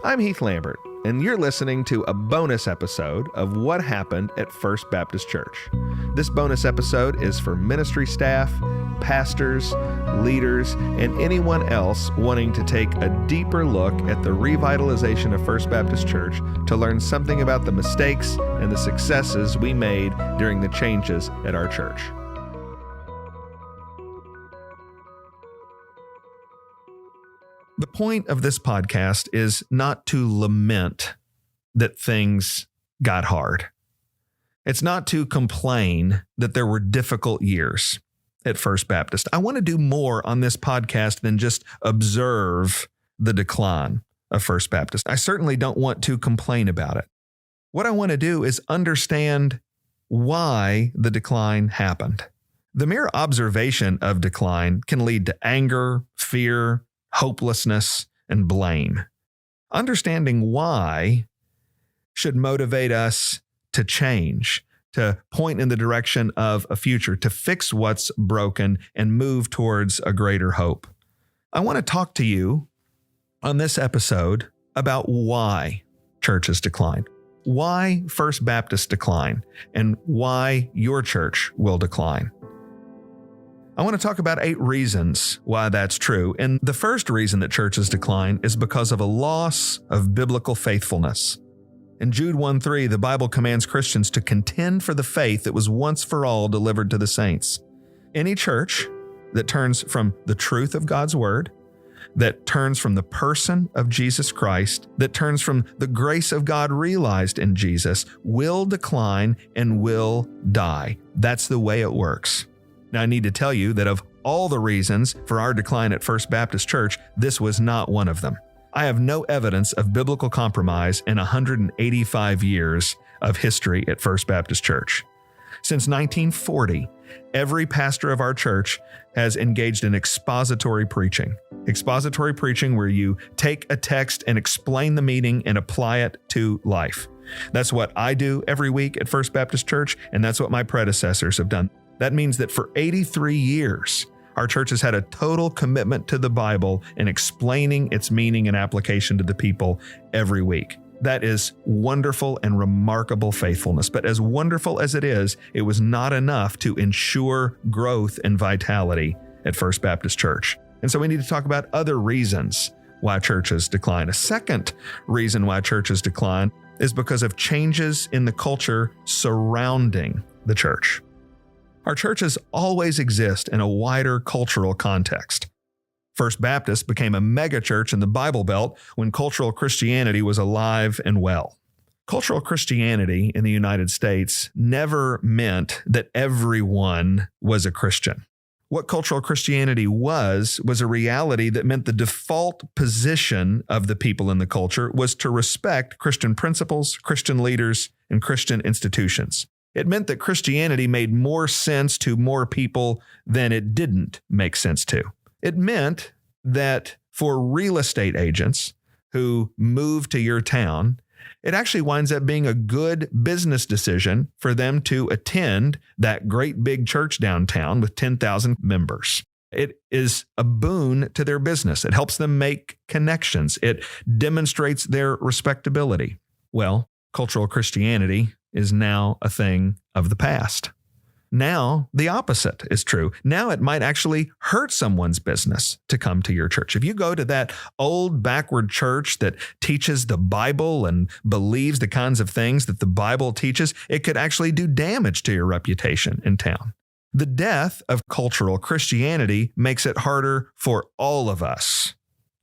I'm Heath Lambert, and you're listening to a bonus episode of What Happened at First Baptist Church. This bonus episode is for ministry staff, pastors, leaders, and anyone else wanting to take a deeper look at the revitalization of First Baptist Church to learn something about the mistakes and the successes we made during the changes at our church. The point of this podcast is not to lament that things got hard. It's not to complain that there were difficult years at First Baptist. I want to do more on this podcast than just observe the decline of First Baptist. I certainly don't want to complain about it. What I want to do is understand why the decline happened. The mere observation of decline can lead to anger, fear, hopelessness, and blame. Understanding why should motivate us to change, to point in the direction of a future, to fix what's broken and move towards a greater hope. I want to talk to you on this episode about why churches decline, why First Baptist decline, and why your church will decline. I want to talk about 8 reasons why that's true. And the first reason that churches decline is because of a loss of biblical faithfulness. In Jude 1:3, the Bible commands Christians to contend for the faith that was once for all delivered to the saints. Any church that turns from the truth of God's word, that turns from the person of Jesus Christ, that turns from the grace of God realized in Jesus, will decline and will die. That's the way it works. Now, I need to tell you that of all the reasons for our decline at First Baptist Church, this was not one of them. I have no evidence of biblical compromise in 185 years of history at First Baptist Church. Since 1940, every pastor of our church has engaged in expository preaching. Expository preaching where you take a text and explain the meaning and apply it to life. That's what I do every week at First Baptist Church, and that's what my predecessors have done. That means that for 83 years, our church has had a total commitment to the Bible and explaining its meaning and application to the people every week. That is wonderful and remarkable faithfulness. But as wonderful as it was not enough to ensure growth and vitality at First Baptist Church. And so we need to talk about other reasons why churches decline. A second reason why churches decline is because of changes in the culture surrounding the church. Our churches always exist in a wider cultural context. First Baptist became a megachurch in the Bible Belt when cultural Christianity was alive and well. Cultural Christianity in the United States never meant that everyone was a Christian. What cultural Christianity was a reality that meant the default position of the people in the culture was to respect Christian principles, Christian leaders, and Christian institutions. It meant that Christianity made more sense to more people than it didn't make sense to. It meant that for real estate agents who move to your town, it actually winds up being a good business decision for them to attend that great big church downtown with 10,000 members. It is a boon to their business. It helps them make connections. It demonstrates their respectability. Well, cultural Christianity is now a thing of the past. Now, the opposite is true. Now it might actually hurt someone's business to come to your church. If you go to that old backward church that teaches the Bible and believes the kinds of things that the Bible teaches, it could actually do damage to your reputation in town. The death of cultural Christianity makes it harder for all of us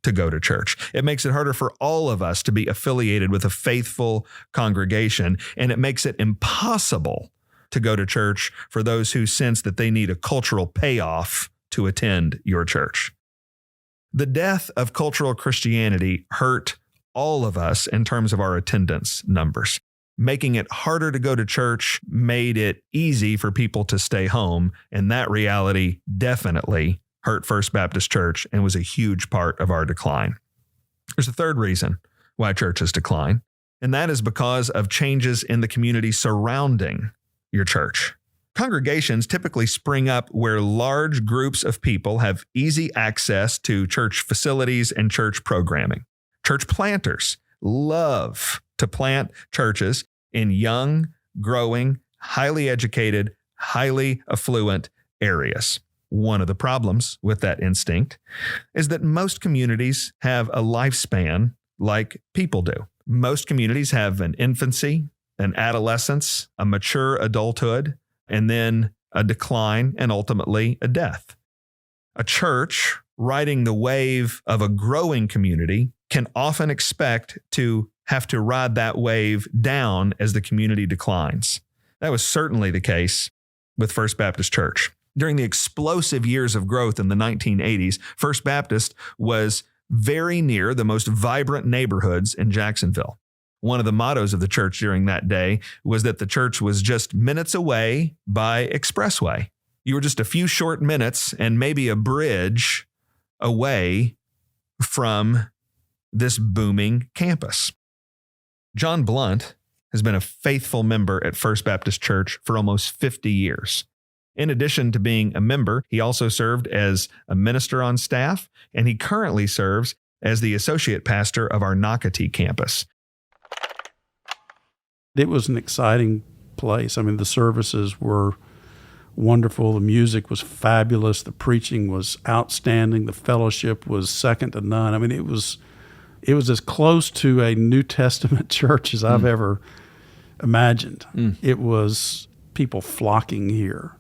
to go to church. It makes it harder for all of us to be affiliated with a faithful congregation, and it makes it impossible to go to church for those who sense that they need a cultural payoff to attend your church. The death of cultural Christianity hurt all of us in terms of our attendance numbers. Making it harder to go to church made it easy for people to stay home, and that reality definitely hurt First Baptist Church and was a huge part of our decline. There's a third reason why churches decline, and that is because of changes in the community surrounding your church. Congregations typically spring up where large groups of people have easy access to church facilities and church programming. Church planters love to plant churches in young, growing, highly educated, highly affluent areas. One of the problems with that instinct is that most communities have a lifespan like people do. Most communities have an infancy, an adolescence, a mature adulthood, and then a decline and ultimately a death. A church riding the wave of a growing community can often expect to have to ride that wave down as the community declines. That was certainly the case with First Baptist Church. During the explosive years of growth in the 1980s, First Baptist was very near the most vibrant neighborhoods in Jacksonville. One of the mottos of the church during that day was that the church was just minutes away by expressway. You were just a few short minutes and maybe a bridge away from this booming campus. John Blunt has been a faithful member at First Baptist Church for almost 50 years. In addition to being a member, he also served as a minister on staff, and he currently serves as the associate pastor of our Nocatee campus. It was an exciting place. I mean, the services were wonderful. The music was fabulous. The preaching was outstanding. The fellowship was second to none. I mean, it was as close to a New Testament church as I've ever imagined. It was people flocking here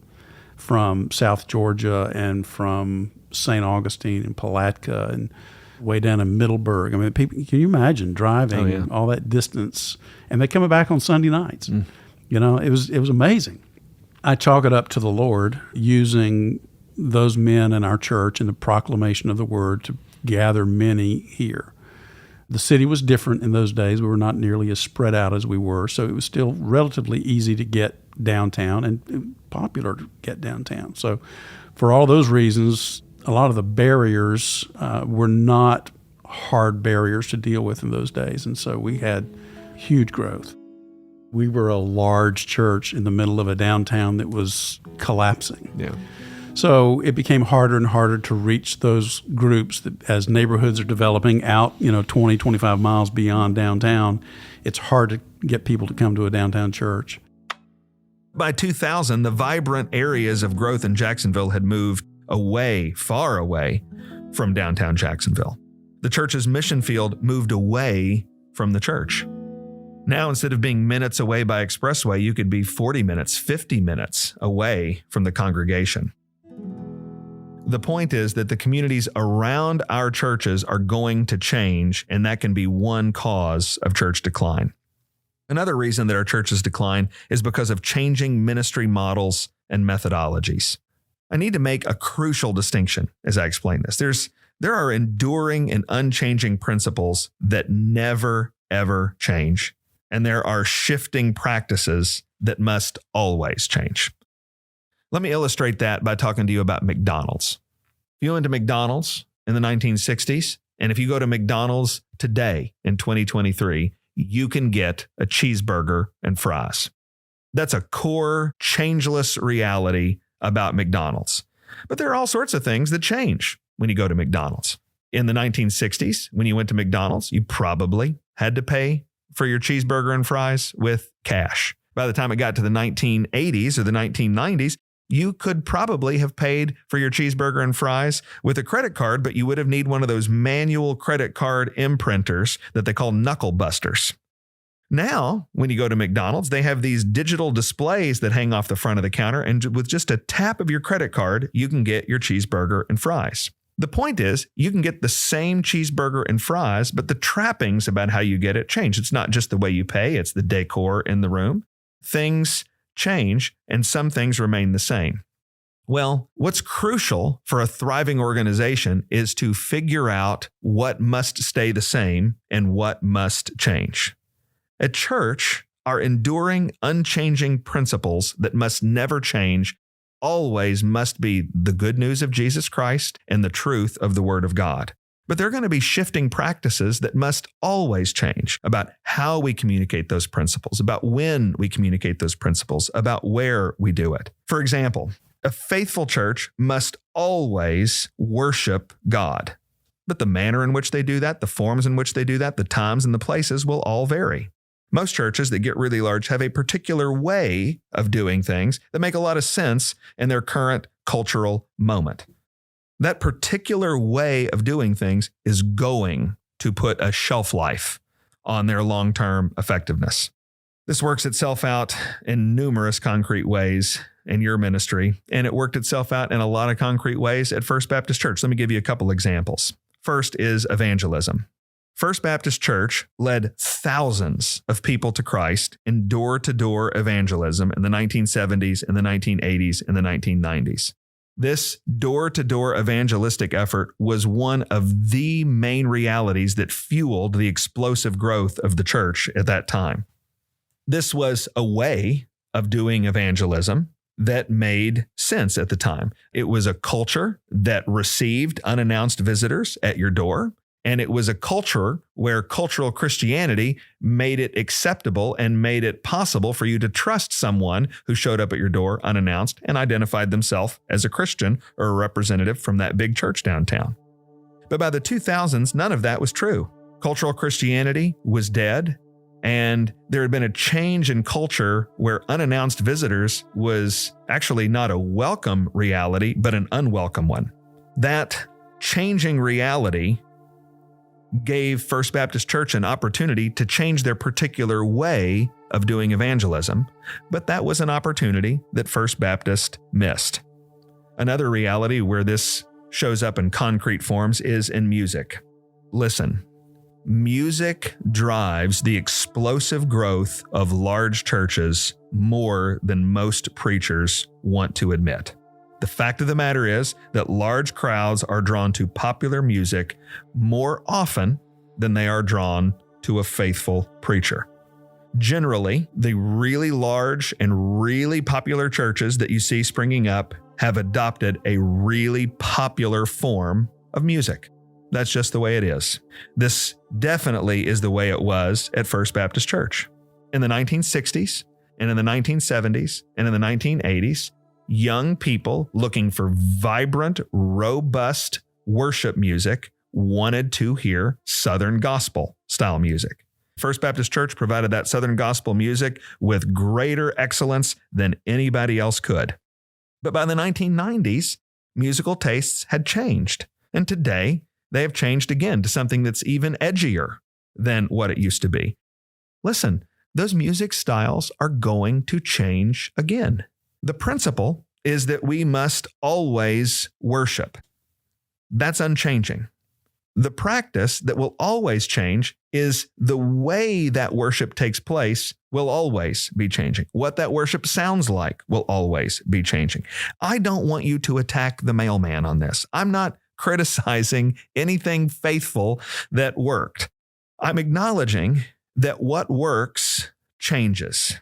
from South Georgia and from St. Augustine and Palatka and way down in Middleburg. I mean, people, can you imagine driving all that distance? And they coming back on Sunday nights. You know, it was amazing. I chalk it up to the Lord using those men in our church and the proclamation of the word to gather many here. The city was different in those days. We were not nearly as spread out as we were, so it was still relatively easy to get downtown and popular to get downtown. So for all those reasons, a lot of the barriers were not hard barriers to deal with in those days, and so we had huge growth. We were a large church in the middle of a downtown that was collapsing. Yeah. So it became harder and harder to reach those groups that as neighborhoods are developing out, 20, 25 miles beyond downtown, it's hard to get people to come to a downtown church. By 2000, the vibrant areas of growth in Jacksonville had moved away, far away from downtown Jacksonville. The church's mission field moved away from the church. Now, instead of being minutes away by expressway, you could be 40 minutes, 50 minutes away from the congregation. The point is that the communities around our churches are going to change, and that can be one cause of church decline. Another reason that our churches decline is because of changing ministry models and methodologies. I need to make a crucial distinction as I explain this. There are enduring and unchanging principles that never, ever change, and there are shifting practices that must always change. Let me illustrate that by talking to you about McDonald's. If you went to McDonald's in the 1960s, and if you go to McDonald's today in 2023, you can get a cheeseburger and fries. That's a core, changeless reality about McDonald's. But there are all sorts of things that change when you go to McDonald's. In the 1960s, when you went to McDonald's, you probably had to pay for your cheeseburger and fries with cash. By the time it got to the 1980s or the 1990s, you could probably have paid for your cheeseburger and fries with a credit card, but you would have needed one of those manual credit card imprinters that they call knuckle busters. Now, when you go to McDonald's, they have these digital displays that hang off the front of the counter, and with just a tap of your credit card, you can get your cheeseburger and fries. The point is, you can get the same cheeseburger and fries, but the trappings about how you get it change. It's not just the way you pay, it's the decor in the room. Things change, and some things remain the same. Well, what's crucial for a thriving organization is to figure out what must stay the same and what must change. At church, our enduring, unchanging principles that must never change always must be the good news of Jesus Christ and the truth of the Word of God. But there are going to be shifting practices that must always change about how we communicate those principles, about when we communicate those principles, about where we do it. For example, a faithful church must always worship God. But the manner in which they do that, the forms in which they do that, the times and the places will all vary. Most churches that get really large have a particular way of doing things that make a lot of sense in their current cultural moment. That particular way of doing things is going to put a shelf life on their long-term effectiveness. This works itself out in numerous concrete ways in your ministry, and it worked itself out in a lot of concrete ways at First Baptist Church. Let me give you a couple examples. First is evangelism. First Baptist Church led thousands of people to Christ in door-to-door evangelism in the 1970s, and the 1980s, and the 1990s. This door-to-door evangelistic effort was one of the main realities that fueled the explosive growth of the church at that time. This was a way of doing evangelism that made sense at the time. It was a culture that received unannounced visitors at your door. And it was a culture where cultural Christianity made it acceptable and made it possible for you to trust someone who showed up at your door unannounced and identified themselves as a Christian or a representative from that big church downtown. But by the 2000s, none of that was true. Cultural Christianity was dead, and there had been a change in culture where unannounced visitors was actually not a welcome reality, but an unwelcome one. That changing reality gave First Baptist Church an opportunity to change their particular way of doing evangelism, but that was an opportunity that First Baptist missed. Another reality where this shows up in concrete forms is in music. Listen, music drives the explosive growth of large churches more than most preachers want to admit. The fact of the matter is that large crowds are drawn to popular music more often than they are drawn to a faithful preacher. Generally, the really large and really popular churches that you see springing up have adopted a really popular form of music. That's just the way it is. This definitely is the way it was at First Baptist Church. In the 1960s and in the 1970s and in the 1980s, young people looking for vibrant, robust worship music wanted to hear Southern gospel style music. First Baptist Church provided that Southern gospel music with greater excellence than anybody else could. But by the 1990s, musical tastes had changed. And today, they have changed again to something that's even edgier than what it used to be. Listen, those music styles are going to change again. The principle is that we must always worship. That's unchanging. The practice that will always change is the way that worship takes place will always be changing. What that worship sounds like will always be changing. I don't want you to attack the mailman on this. I'm not criticizing anything faithful that worked. I'm acknowledging that what works changes.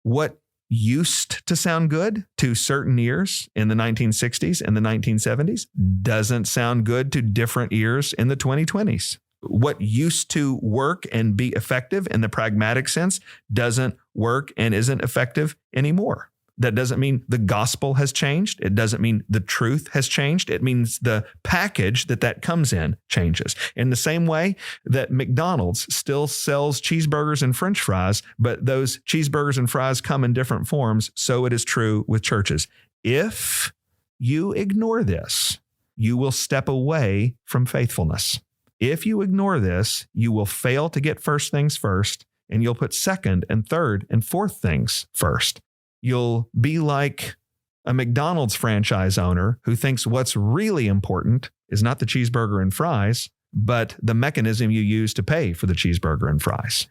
What used to sound good to certain ears in the 1960s and the 1970s doesn't sound good to different ears in the 2020s. What used to work and be effective in the pragmatic sense doesn't work and isn't effective anymore. That doesn't mean the gospel has changed. It doesn't mean the truth has changed. It means the package that comes in changes. In the same way that McDonald's still sells cheeseburgers and French fries, but those cheeseburgers and fries come in different forms, so it is true with churches. If you ignore this, you will step away from faithfulness. If you ignore this, you will fail to get first things first, and you'll put second and third and fourth things first. You'll be like a McDonald's franchise owner who thinks what's really important is not the cheeseburger and fries, but the mechanism you use to pay for the cheeseburger and fries.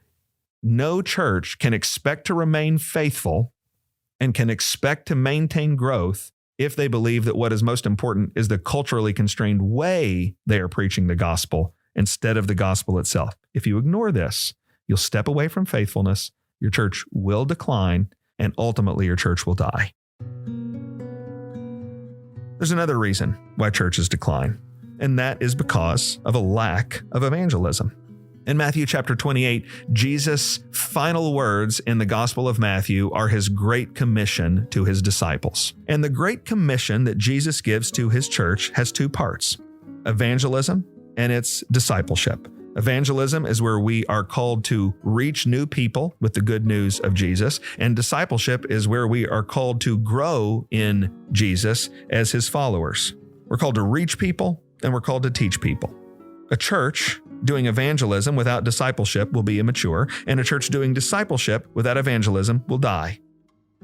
No church can expect to remain faithful and can expect to maintain growth if they believe that what is most important is the culturally constrained way they are preaching the gospel instead of the gospel itself. If you ignore this, you'll step away from faithfulness, your church will decline, and ultimately your church will die. There's another reason why churches decline. and that is because of a lack of evangelism. In Matthew chapter 28, Jesus' final words in the Gospel of Matthew are his great commission to his disciples. And the great commission that Jesus gives to his church has two parts: evangelism and its discipleship. Evangelism is where we are called to reach new people with the good news of Jesus, and discipleship is where we are called to grow in Jesus as his followers. We're called to reach people, and we're called to teach people. A church doing evangelism without discipleship will be immature, and a church doing discipleship without evangelism will die.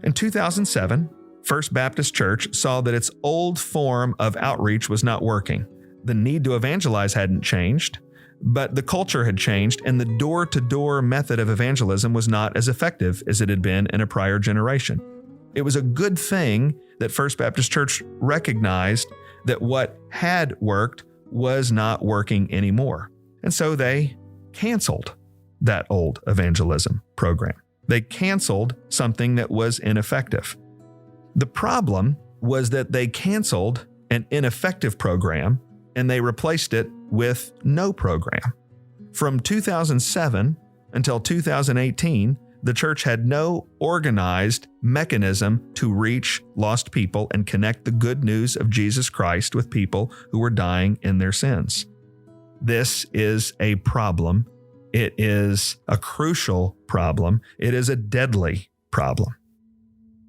In 2007, First Baptist Church saw that its old form of outreach was not working. The need to evangelize hadn't changed, but the culture had changed, and the door-to-door method of evangelism was not as effective as it had been in a prior generation. It was a good thing that First Baptist Church recognized that what had worked was not working anymore. And so they canceled that old evangelism program. They canceled something that was ineffective. The problem was that they canceled an ineffective program and they replaced it with no program. From 2007 until 2018, the church had no organized mechanism to reach lost people and connect the good news of Jesus Christ with people who were dying in their sins. This is a problem. It is a crucial problem. It is a deadly problem.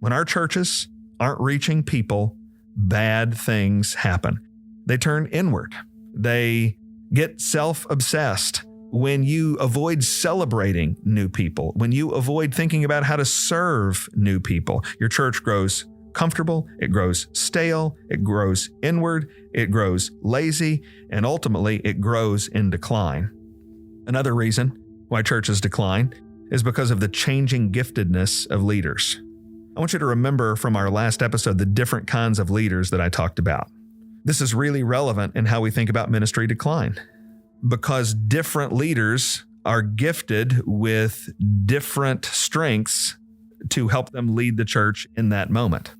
When our churches aren't reaching people, bad things happen. They turn inward. They get self-obsessed. When you avoid celebrating new people, when you avoid thinking about how to serve new people, your church grows comfortable, it grows stale, it grows inward, it grows lazy, and ultimately it grows in decline. Another reason why churches decline is because of the changing giftedness of leaders. I want you to remember from our last episode the different kinds of leaders that I talked about. This is really relevant in how we think about ministry decline, because different leaders are gifted with different strengths to help them lead the church in that moment.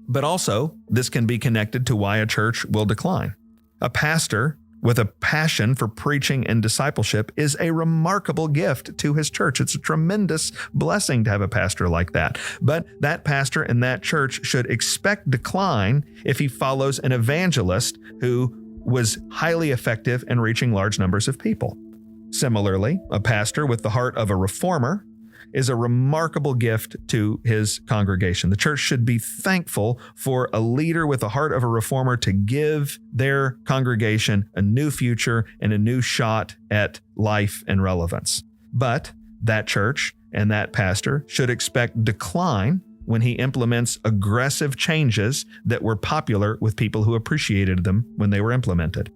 But also, this can be connected to why a church will decline. A pastor with a passion for preaching and discipleship is a remarkable gift to his church. It's a tremendous blessing to have a pastor like that. But that pastor and that church should expect decline if he follows an evangelist who was highly effective in reaching large numbers of people. Similarly, a pastor with the heart of a reformer is a remarkable gift to his congregation. The church should be thankful for a leader with the heart of a reformer to give their congregation a new future and a new shot at life and relevance. But that church and that pastor should expect decline when he implements aggressive changes that were popular with people who appreciated them when they were implemented.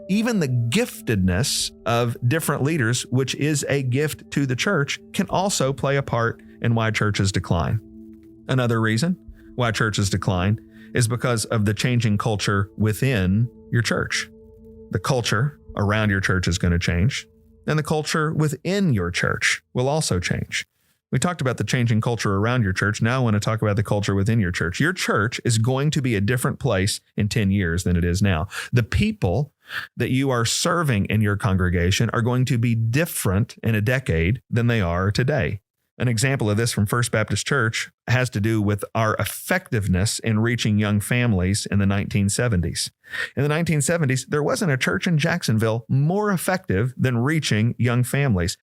Even the giftedness of different leaders, which is a gift to the church, can also play a part in why churches decline. Another reason why churches decline is because of the changing culture within your church. The culture around your church is going to change, and the culture within your church will also change. We talked about the changing culture around your church. Now I want to talk about the culture within your church. Your church is going to be a different place in 10 years than it is now. The people that you are serving in your congregation are going to be different in a decade than they are today. An example of this from First Baptist Church has to do with our effectiveness in reaching young families in the 1970s. In the 1970s, there wasn't a church in Jacksonville more effective than reaching young families.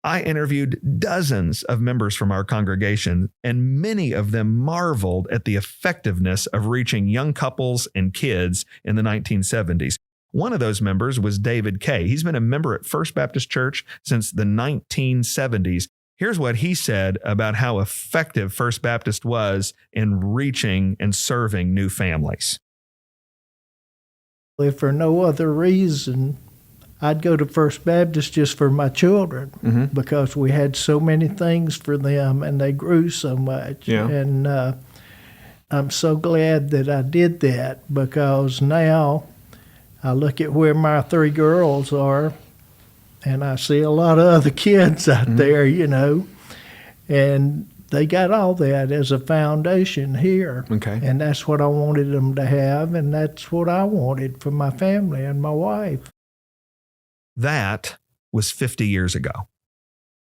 I interviewed dozens of members from our congregation, and many of them marveled at the effectiveness of reaching young couples and kids in the 1970s. One of those members was David Kay. He's been a member at First Baptist Church since the 1970s. Here's what he said about how effective First Baptist was in reaching and serving new families. If for no other reason, I'd go to First Baptist just for my children because we had so many things for them and they grew so much. Yeah. And I'm so glad that I did that because now I look at where my 3 girls are and I see a lot of other kids out there, you know, and they got all that as a foundation here. Okay. And that's what I wanted them to have, and that's what I wanted for my family and my wife. That was 50 years ago.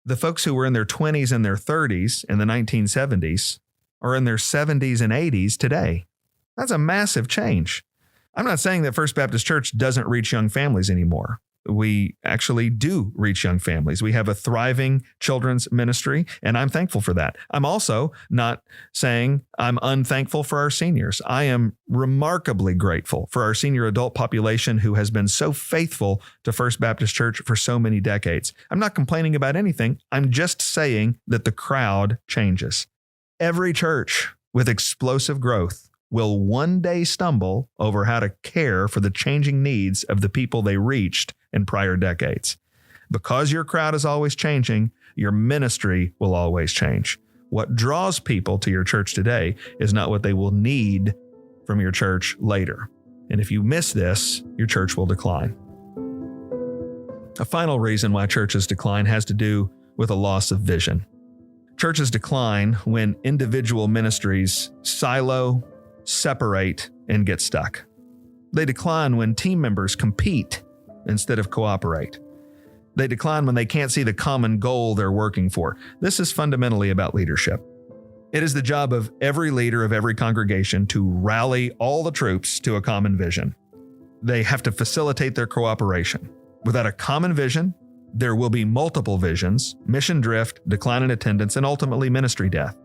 The folks who were in their 20s and their 30s in the 1970s are in their 70s and 80s today. That's a massive change. I'm not saying that First Baptist Church doesn't reach young families anymore. We actually do reach young families. We have a thriving children's ministry, and I'm thankful for that. I'm also not saying I'm unthankful for our seniors. I am remarkably grateful for our senior adult population who has been so faithful to First Baptist Church for so many decades. I'm not complaining about anything. I'm just saying that the crowd changes. Every church with explosive growth will one day stumble over how to care for the changing needs of the people they reached in prior decades. Because your crowd is always changing, your ministry will always change. What draws people to your church today is not what they will need from your church later. And if you miss this, your church will decline. A final reason why churches decline has to do with a loss of vision. Churches decline when individual ministries silo, separate, and get stuck. They decline when team members compete instead of cooperate. They decline when they can't see the common goal they're working for. This is fundamentally about leadership. It is the job of every leader of every congregation to rally all the troops to a common vision. They have to facilitate their cooperation. Without a common vision, there will be multiple visions, mission drift, decline in attendance, and ultimately ministry death.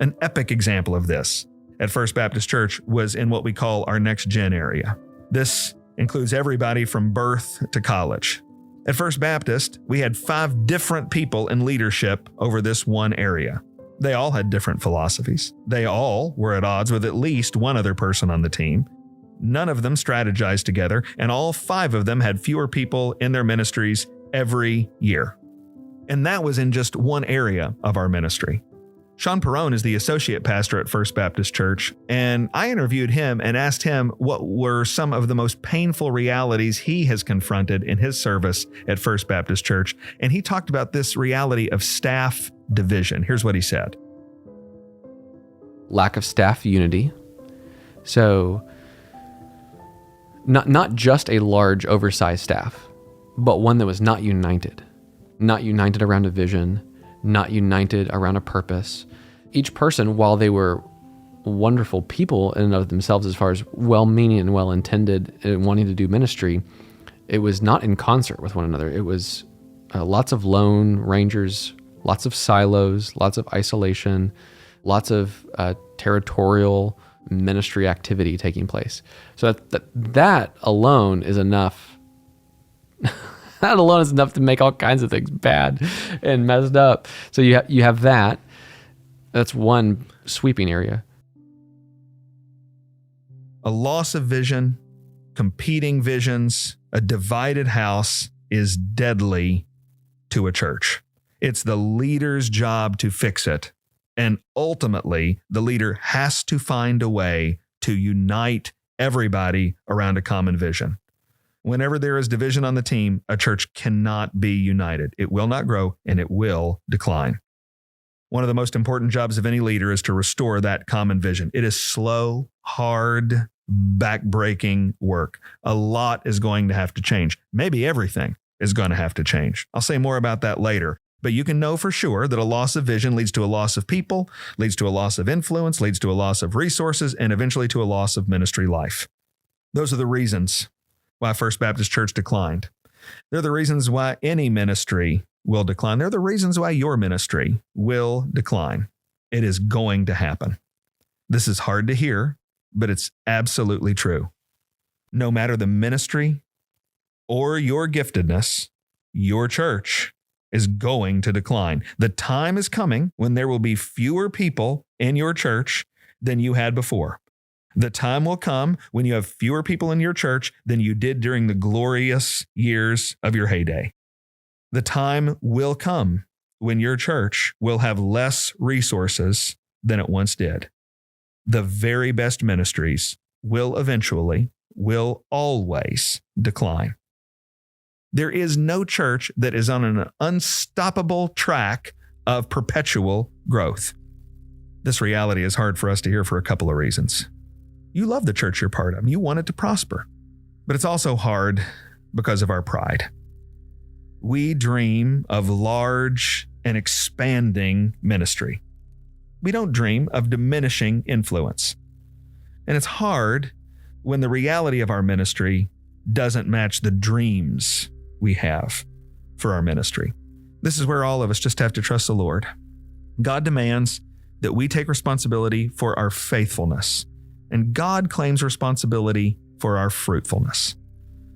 An epic example of this at First Baptist Church was in what we call our next gen area. This includes everybody from birth to college. At First Baptist, we had 5 different people in leadership over this one area. They all had different philosophies. They all were at odds with at least one other person on the team. None of them strategized together, and all 5 of them had fewer people in their ministries every year. And that was in just one area of our ministry. Sean Perrone is the associate pastor at First Baptist Church, and I interviewed him and asked him what were some of the most painful realities he has confronted in his service at First Baptist Church, and he talked about this reality of staff division. Here's what he said. Lack of staff unity. So not just a large, oversized staff, but one that was not united around a vision, not united around a purpose. Each person, while they were wonderful people in and of themselves as far as well-meaning and well-intended and wanting to do ministry, it was not in concert with one another. It was lots of lone rangers, lots of silos, lots of isolation, lots of territorial ministry activity taking place. So that alone is enough. That alone is enough to make all kinds of things bad and messed up. So you have that. That's one sweeping area. A loss of vision, competing visions, a divided house is deadly to a church. It's the leader's job to fix it. And ultimately, the leader has to find a way to unite everybody around a common vision. Whenever there is division on the team, a church cannot be united. It will not grow and it will decline. One of the most important jobs of any leader is to restore that common vision. It is slow, hard, back-breaking work. A lot is going to have to change. Maybe everything is going to have to change. I'll say more about that later. But you can know for sure that a loss of vision leads to a loss of people, leads to a loss of influence, leads to a loss of resources, and eventually to a loss of ministry life. Those are the reasons why First Baptist Church declined. They're the reasons why any ministry will decline. They're the reasons why your ministry will decline. It is going to happen. This is hard to hear, but it's absolutely true. No matter the ministry or your giftedness, your church is going to decline. The time is coming when there will be fewer people in your church than you had before. The time will come when you have fewer people in your church than you did during the glorious years of your heyday. The time will come when your church will have less resources than it once did. The very best ministries will always decline. There is no church that is on an unstoppable track of perpetual growth. This reality is hard for us to hear for a couple of reasons. You love the church you're part of. You want it to prosper. But it's also hard because of our pride. We dream of large and expanding ministry. We don't dream of diminishing influence. And it's hard when the reality of our ministry doesn't match the dreams we have for our ministry. This is where all of us just have to trust the Lord. God demands that we take responsibility for our faithfulness, and God claims responsibility for our fruitfulness.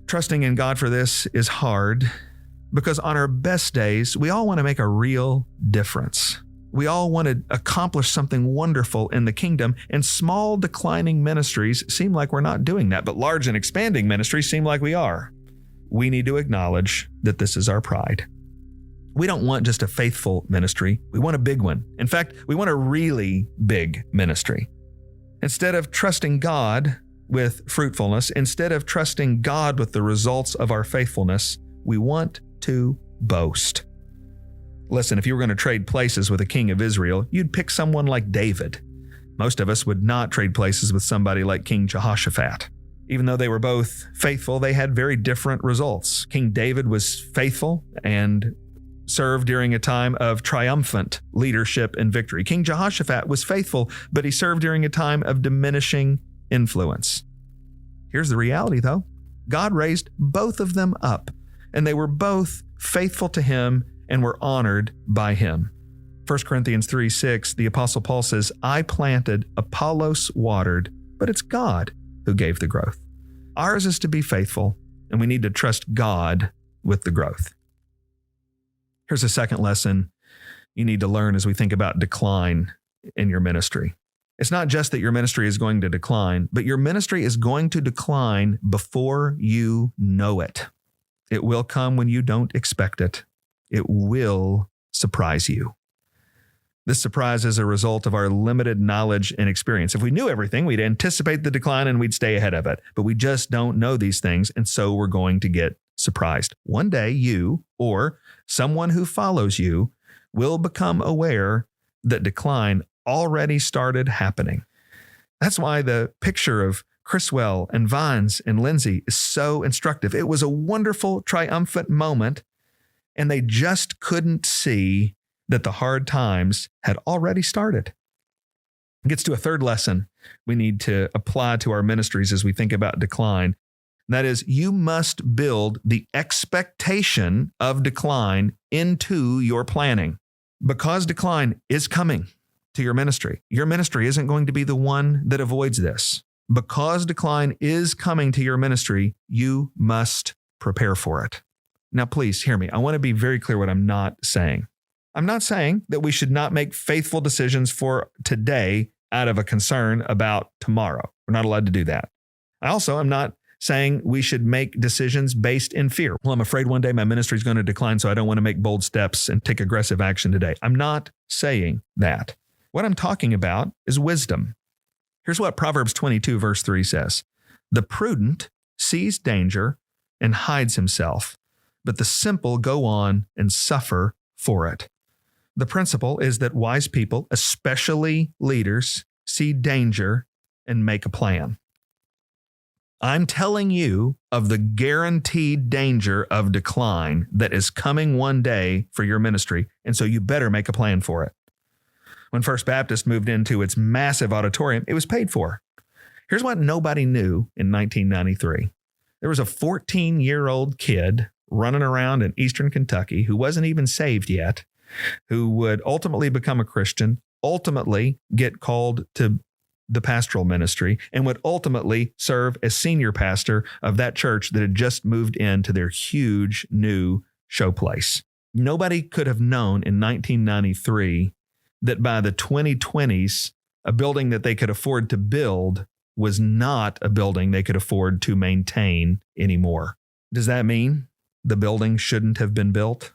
Trusting in God for this is hard because on our best days, we all want to make a real difference. We all want to accomplish something wonderful in the kingdom, and small declining ministries seem like we're not doing that, but large and expanding ministries seem like we are. We need to acknowledge that this is our pride. We don't want just a faithful ministry. We want a big one. In fact, we want a really big ministry. Instead of trusting God with fruitfulness, instead of trusting God with the results of our faithfulness, we want to boast. Listen, if you were going to trade places with a king of Israel, you'd pick someone like David. Most of us would not trade places with somebody like King Jehoshaphat. Even though they were both faithful, they had very different results. King David was faithful and served during a time of triumphant leadership and victory. King Jehoshaphat was faithful, but he served during a time of diminishing influence. Here's the reality, though. God raised both of them up, and they were both faithful to him and were honored by him. 1 Corinthians 3:6, the Apostle Paul says, I planted, Apollos watered, but it's God who gave the growth. Ours is to be faithful, and we need to trust God with the growth. Here's a second lesson you need to learn as we think about decline in your ministry. It's not just that your ministry is going to decline, but your ministry is going to decline before you know it. It will come when you don't expect it. It will surprise you. This surprise is a result of our limited knowledge and experience. If we knew everything, we'd anticipate the decline and we'd stay ahead of it. But we just don't know these things, and so we're going to get surprised. One day, you or someone who follows you will become aware that decline already started happening. That's why the picture of Criswell and Vines and Lindsay is so instructive. It was a wonderful, triumphant moment, and they just couldn't see that the hard times had already started. It gets to a third lesson we need to apply to our ministries as we think about decline. And that is, you must build the expectation of decline into your planning. Because decline is coming to your ministry isn't going to be the one that avoids this. Because decline is coming to your ministry, you must prepare for it. Now, please hear me. I want to be very clear what I'm not saying. I'm not saying that we should not make faithful decisions for today out of a concern about tomorrow. We're not allowed to do that. I also am not saying we should make decisions based in fear. Well, I'm afraid one day my ministry is going to decline, so I don't want to make bold steps and take aggressive action today. I'm not saying that. What I'm talking about is wisdom. Here's what Proverbs 22 verse 3 says. The prudent sees danger and hides himself, but the simple go on and suffer for it. The principle is that wise people, especially leaders, see danger and make a plan. I'm telling you of the guaranteed danger of decline that is coming one day for your ministry, and so you better make a plan for it. When First Baptist moved into its massive auditorium, it was paid for. Here's what nobody knew in 1993. There was a 14-year-old kid running around in eastern Kentucky who wasn't even saved yet, who would ultimately become a Christian, ultimately get called to the pastoral ministry, and would ultimately serve as senior pastor of that church that had just moved into their huge new showplace. Nobody could have known in 1993 that by the 2020s, a building that they could afford to build was not a building they could afford to maintain anymore. Does that mean the building shouldn't have been built?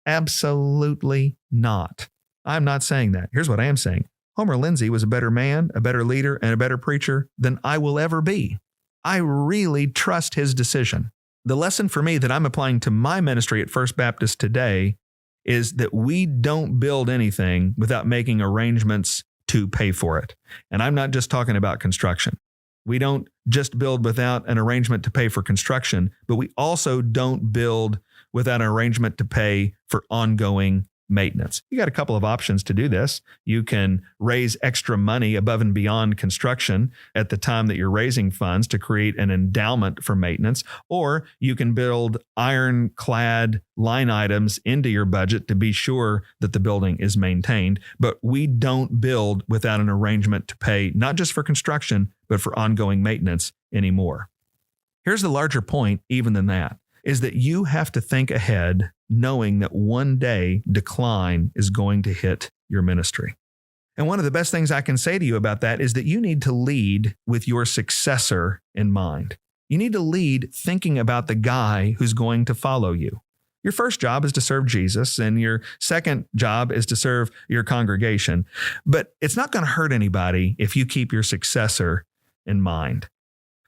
Absolutely not. I'm not saying that. Here's what I am saying. Homer Lindsay was a better man, a better leader, and a better preacher than I will ever be. I really trust his decision. The lesson for me that I'm applying to my ministry at First Baptist today is that we don't build anything without making arrangements to pay for it. And I'm not just talking about construction. We don't just build without an arrangement to pay for construction, but we also don't build without an arrangement to pay for ongoing maintenance. You got a couple of options to do this. You can raise extra money above and beyond construction at the time that you're raising funds to create an endowment for maintenance, or you can build ironclad line items into your budget to be sure that the building is maintained. But we don't build without an arrangement to pay not just for construction, but for ongoing maintenance anymore. Here's the larger point, even than that, is that you have to think ahead, knowing that one day decline is going to hit your ministry. And one of the best things I can say to you about that is that you need to lead with your successor in mind. You need to lead thinking about the guy who's going to follow you. Your first job is to serve Jesus, and your second job is to serve your congregation. But it's not going to hurt anybody if you keep your successor in mind.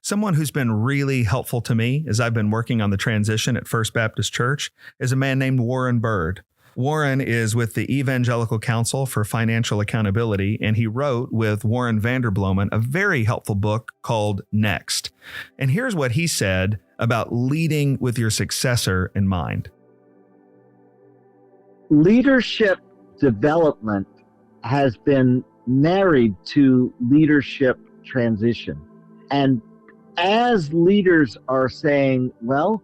Someone who's been really helpful to me as I've been working on the transition at First Baptist Church is a man named Warren Bird. Warren is with the Evangelical Council for Financial Accountability, and he wrote with Warren Vanderbloemen a very helpful book called Next. And here's what he said about leading with your successor in mind. Leadership development has been married to leadership transition. And as leaders are saying, well,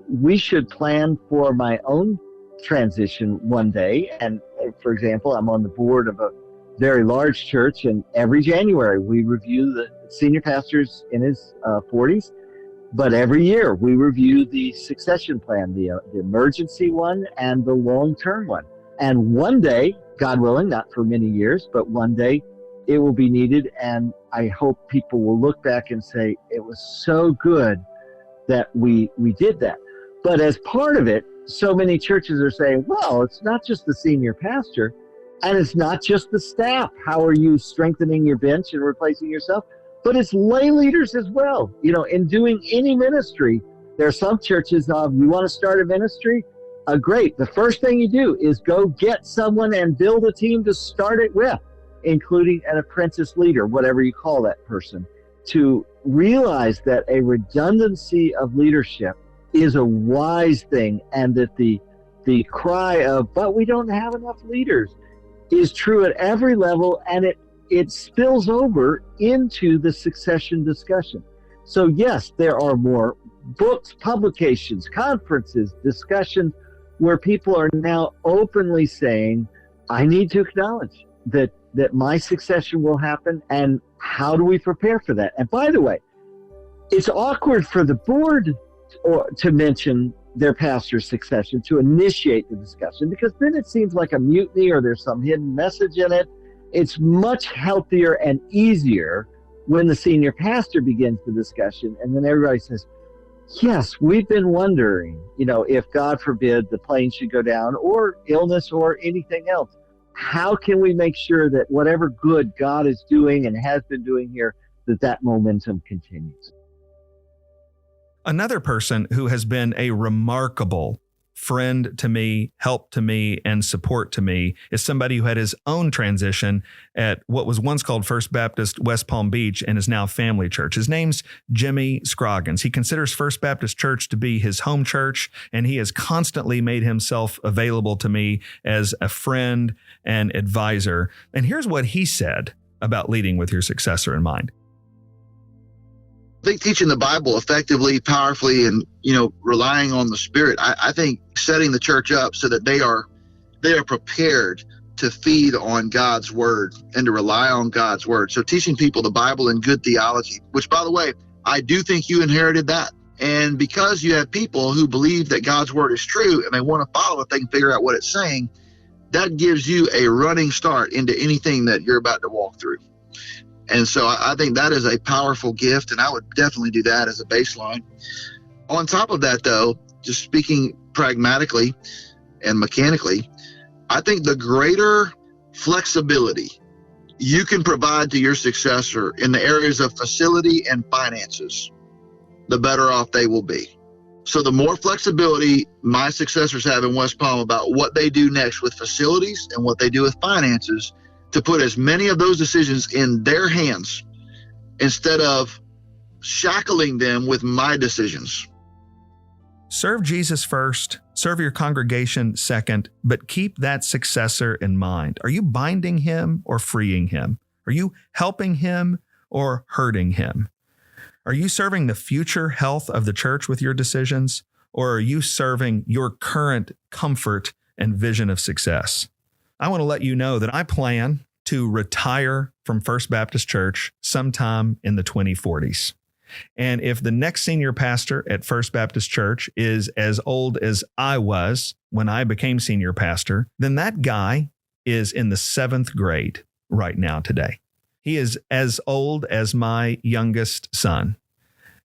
we should plan for my own transition one day. And for example, I'm on the board of a very large church, and every January we review the senior pastor's in his 40s. But every year we review the succession plan, the emergency one and the long-term one. And one day, God willing, not for many years, but one day it will be needed. And I hope people will look back and say, it was so good that we did that. But as part of it, so many churches are saying, well, it's not just the senior pastor, and it's not just the staff. How are you strengthening your bench and replacing yourself? But it's lay leaders as well. You know, in doing any ministry, there are some churches of, you want to start a ministry? Great. The first thing you do is go get someone and build a team to start it with, including an apprentice leader, whatever you call that person, to realize that a redundancy of leadership is a wise thing, and that the cry of, but we don't have enough leaders, is true at every level, and it spills over into the succession discussion. So yes, there are more books, publications, conferences, discussions where people are now openly saying, I need to acknowledge that my succession will happen, and how do we prepare for that? And by the way, it's awkward for the board to mention their pastor's succession, to initiate the discussion, because then it seems like a mutiny or there's some hidden message in it. It's much healthier and easier when the senior pastor begins the discussion, and then everybody says, yes, we've been wondering, if God forbid the plane should go down, or illness or anything else, how can we make sure that whatever good God is doing and has been doing here, that momentum continues? Another person who has been a remarkable friend to me, help to me, and support to me is somebody who had his own transition at what was once called First Baptist West Palm Beach and is now Family Church. His name's Jimmy Scroggins. He considers First Baptist Church to be his home church, and he has constantly made himself available to me as a friend and advisor. And here's what he said about leading with your successor in mind. I think teaching the Bible effectively, powerfully, and relying on the Spirit. I think setting the church up so that they are prepared to feed on God's word and to rely on God's word. So teaching people the Bible and good theology, which, by the way, I do think you inherited that. And because you have people who believe that God's word is true and they want to follow it, they can figure out what it's saying. That gives you a running start into anything that you're about to walk through. And so I think that is a powerful gift, and I would definitely do that as a baseline. On top of that, though, just speaking pragmatically and mechanically, I think the greater flexibility you can provide to your successor in the areas of facility and finances, the better off they will be. So the more flexibility my successors have in West Palm about what they do next with facilities and what they do with finances, to put as many of those decisions in their hands instead of shackling them with my decisions. Serve Jesus first, serve your congregation second, but keep that successor in mind. Are you binding him or freeing him? Are you helping him or hurting him? Are you serving the future health of the church with your decisions, or are you serving your current comfort and vision of success? I want to let you know that I plan to retire from First Baptist Church sometime in the 2040s. And if the next senior pastor at First Baptist Church is as old as I was when I became senior pastor, then that guy is in the 7th grade right now today. He is as old as my youngest son.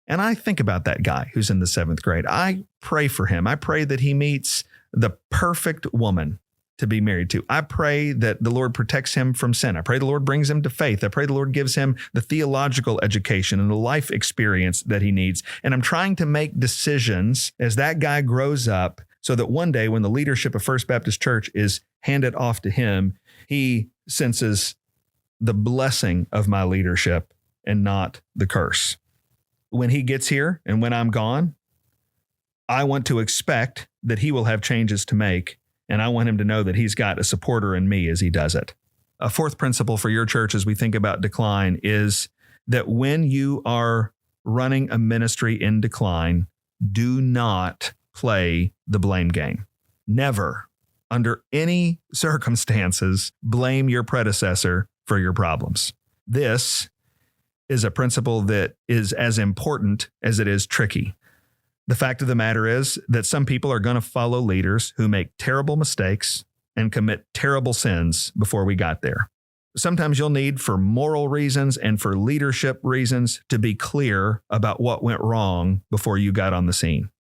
And I think about that guy who's in the 7th grade. I pray for him. I pray that he meets the perfect woman to be married to. I pray that the Lord protects him from sin. I pray the Lord brings him to faith. I pray the Lord gives him the theological education and the life experience that he needs. And I'm trying to make decisions as that guy grows up so that one day when the leadership of First Baptist Church is handed off to him, he senses the blessing of my leadership and not the curse. When he gets here and when I'm gone, I want to expect that he will have changes to make, and I want him to know that he's got a supporter in me as he does it. A fourth principle for your church as we think about decline is that when you are running a ministry in decline, do not play the blame game. Never, under any circumstances, blame your predecessor for your problems. This is a principle that is as important as it is tricky. The fact of the matter is that some people are going to follow leaders who make terrible mistakes and commit terrible sins before we got there. Sometimes you'll need, for moral reasons and for leadership reasons, to be clear about what went wrong before you got on the scene.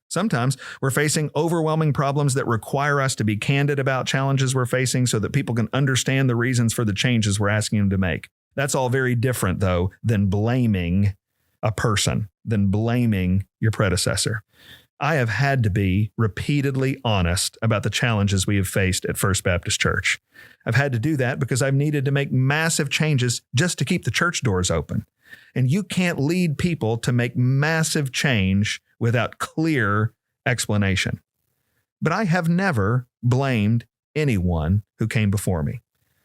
Sometimes we're facing overwhelming problems that require us to be candid about challenges we're facing so that people can understand the reasons for the changes we're asking them to make. That's all very different, though, than blaming a person, than blaming your predecessor. I have had to be repeatedly honest about the challenges we have faced at First Baptist Church. I've had to do that because I've needed to make massive changes just to keep the church doors open. And you can't lead people to make massive change without clear explanation. But I have never blamed anyone who came before me.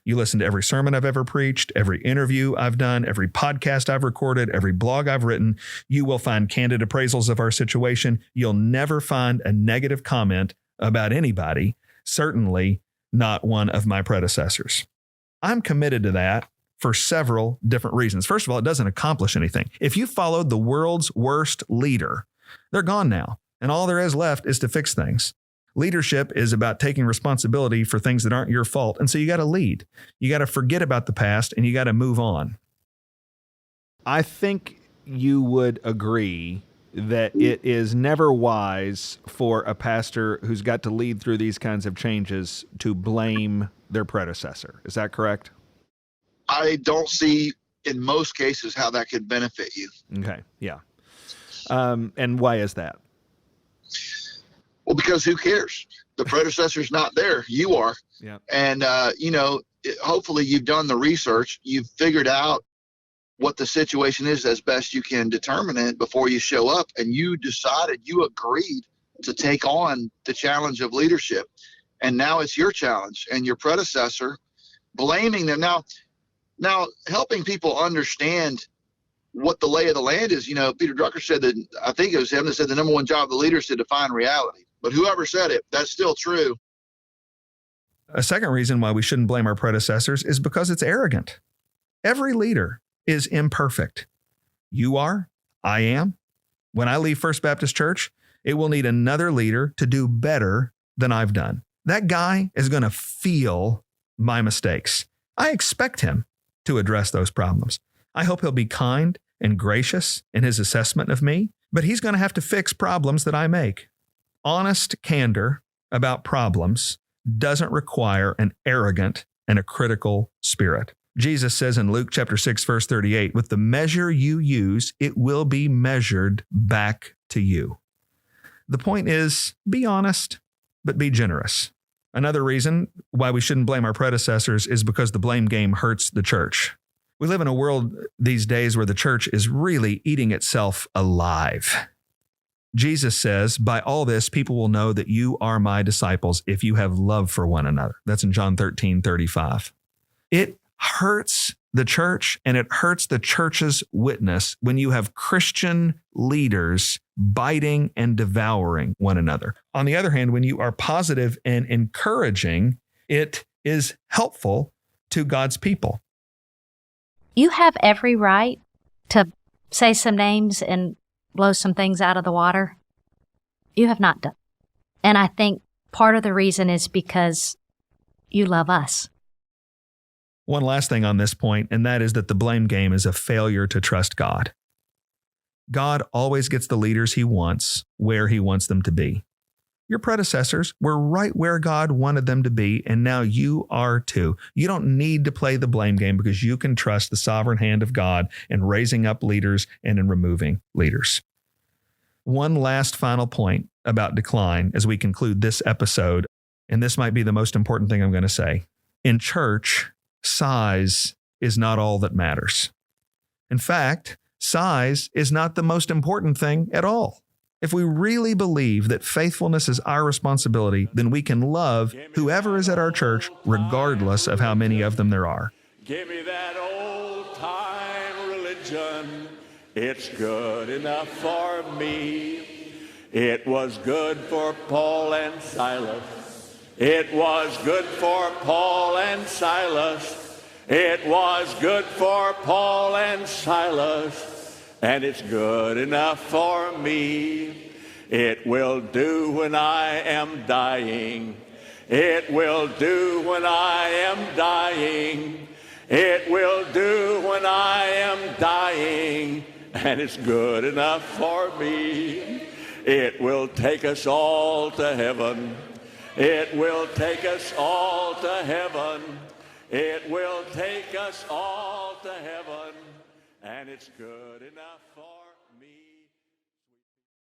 You listen to every sermon I've ever preached, every interview I've done, every podcast I've recorded, every blog I've written. You will find candid appraisals of our situation. You'll never find a negative comment about anybody, certainly not one of my predecessors. I'm committed to that for several different reasons. First of all, it doesn't accomplish anything. If you followed the world's worst leader, they're gone now, and all there is left is to fix things. Leadership is about taking responsibility for things that aren't your fault. And so you got to lead. You got to forget about the past and you got to move on. I think you would agree that it is never wise for a pastor who's got to lead through these kinds of changes to blame their predecessor. Is that correct? I don't see in most cases how that could benefit you. Okay. Yeah. And why is that? Well, because who cares? The predecessor's not there. You are. Yeah. And, hopefully you've done the research. You've figured out what the situation is as best you can determine it before you show up. And you decided, you agreed to take on the challenge of leadership. And now it's your challenge and your predecessor blaming them. Now helping people understand what the lay of the land is. Peter Drucker said that, I think it was him that said the number one job of the leader is to define reality. But whoever said it, that's still true. A second reason why we shouldn't blame our predecessors is because it's arrogant. Every leader is imperfect. You are, I am. When I leave First Baptist Church, it will need another leader to do better than I've done. That guy is going to feel my mistakes. I expect him to address those problems. I hope he'll be kind and gracious in his assessment of me, but he's going to have to fix problems that I make. Honest candor about problems doesn't require an arrogant and a critical spirit. Jesus says in Luke chapter 6, verse 38, with the measure you use, it will be measured back to you. The point is, be honest, but be generous. Another reason why we shouldn't blame our predecessors is because the blame game hurts the church. We live in a world these days where the church is really eating itself alive. Jesus says, by all this, people will know that you are my disciples if you have love for one another. That's in John 13:35. It hurts the church and it hurts the church's witness when you have Christian leaders biting and devouring one another. On the other hand, when you are positive and encouraging, it is helpful to God's people. You have every right to say some names and blow some things out of the water. You have not done. And I think part of the reason is because you love us. One last thing on this point, and that is that the blame game is a failure to trust God. God always gets the leaders he wants where he wants them to be. Your predecessors were right where God wanted them to be, and now you are too. You don't need to play the blame game because you can trust the sovereign hand of God in raising up leaders and in removing leaders. One last final point about decline as we conclude this episode, and this might be the most important thing I'm going to say. In church, size is not all that matters. In fact, size is not the most important thing at all. If we really believe that faithfulness is our responsibility, then we can love whoever is at our church, regardless of how many of them there are. Give me that old-time religion. It's good enough for me. It was good for Paul and Silas. It was good for Paul and Silas. It was good for Paul and Silas. And it's good enough for me. It will do when I am dying. It will do when I am dying. It will do when I am dying. And it's good enough for me. It will take us all to heaven. It will take us all to heaven. It will take us all to heaven. And it's good enough for